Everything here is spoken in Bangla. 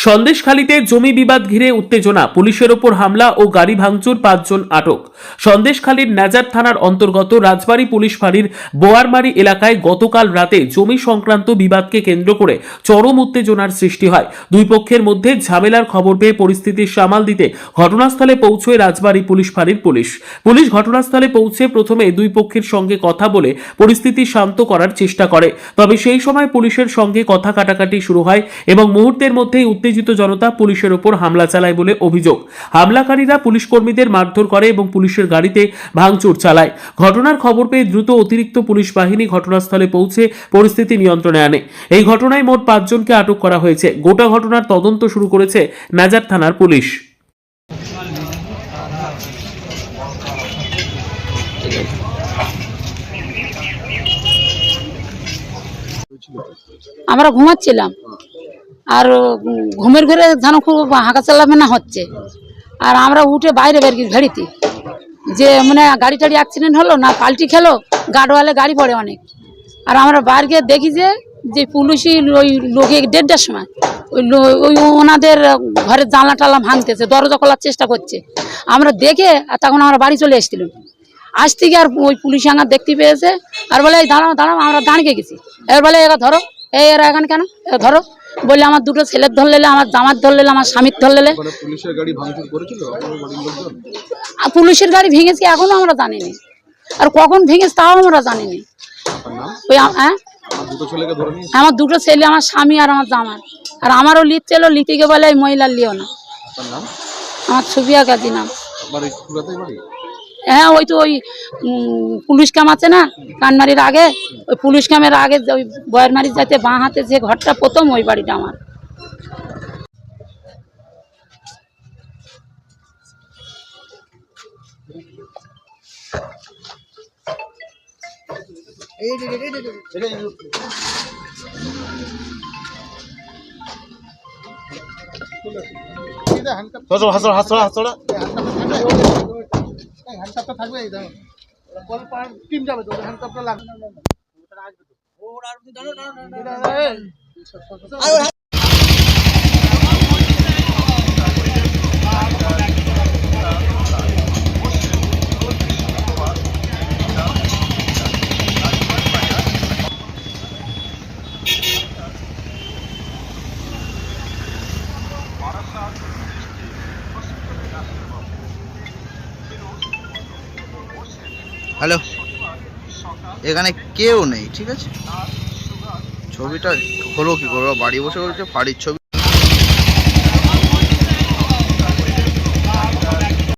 সন্দেশখালীতে জমি বিবাদ ঘিরে উত্তেজনা, পুলিশের ওপর হামলা ও গাড়ি ভাঙচুর, 5 জন আটক। সন্দেশখালীর নাজার থানার অন্তর্গত রাজবাড়ী পুলিশ ফাঁড়ির বোয়ারমারি এলাকায় গতকাল রাতে জমি সংক্রান্ত বিবাদকে কেন্দ্র করে চরম উত্তেজনার সৃষ্টি হয়। দুই পক্ষের মধ্যে ঝামেলার খবর পেয়ে পরিস্থিতি সামাল দিতে ঘটনাস্থলে পৌঁছয় রাজবাড়ী পুলিশ ফাঁড়ির পুলিশ ঘটনাস্থলে পৌঁছে প্রথমে দুই পক্ষের সঙ্গে কথা বলে পরিস্থিতি শান্ত করার চেষ্টা করে। তবে সেই সময় পুলিশের সঙ্গে কথা কাটাকাটি শুরু হয় এবং মুহূর্তের মধ্যেই উত্তেজিত জনতা পুলিশের উপর হামলা চালায় বলে অভিযোগ। হামলাকারীরা পুলিশ কর্মীদের মারধর করে এবং পুলিশের গাড়িতে ভাঙচুর চালায়। ঘটনার খবর পেয়ে দ্রুত অতিরিক্ত পুলিশ বাহিনী ঘটনাস্থলে পৌঁছে পরিস্থিতি নিয়ন্ত্রণে আনে। এই ঘটনায় মোট 5 জনকে আটক করা হয়েছে। গোটা ঘটনার তদন্ত শুরু করেছে নাজার থানার পুলিশ। আমরা ঘুমাচ্ছিলাম আর ঘুমের ঘরে যেন খুব হাঁকা চালামেনা হচ্ছে। আর আমরা উঠে বাইরে বের ঘাড়িতে যে মানে গাড়ি টাড়ি অ্যাক্সিডেন্ট হলো না পাল্টি খেলো, গাড়ওয়ালে গাড়ি পড়ে অনেক। আর আমরা বাইরে গিয়ে দেখি যে পুলিশই ওই লোকে 1:30টার সময় ওই ওনাদের ঘরের জানলা টালা ভাঙতেছে, দরজা খোলার চেষ্টা করছে। আমরা দেখে আর তখন আমরা বাড়ি চলে এসেছিলাম। আজ থেকে আর ওই পুলিশ আঙার দেখতে পেয়েছে আর বলে এই দাঁড়াও দাঁড়াও, আমরা দাঁড়িয়ে গেছি। এবার বলে এরা ধরো, এরা এখানে কেন ধরো, বললে আমার দুটো ছেলের ধরলে, আমার জামার ধরলে, আমার স্বামীর ধরলে। পুলিশের গাড়ি ভাঙচুর করেছিল পুলিশের গাড়ি ভেঙেছে এখনো আমরা জানিনি, আর কখন ভেঙেছে তাও আমরা জানিনি। ওই আমার দুটো ছেলে, আমার স্বামী আর আমার জামার। আর আমারও লিড ছিল, লিপিকে বলে এই মহিলার লিও না। আমার সুবিয়া গাজী নাম। হ্যাঁ, ওই তো ওই পুলিশ ক্যাম্প আছে না কানমারির আগে, ওই পুলিশ ক্যাম্পের আগে ওই বয়ারমারি যাইতে বাঁ হাতে যে ঘরটা প্রথম, ওই বাড়িটা আমার। হ্যালো, এখানে কেউ নেই, ঠিক আছে? ছবিটা হলো কি করবো, বাড়ি বসে বলছে ফাঁড়ির ছবি।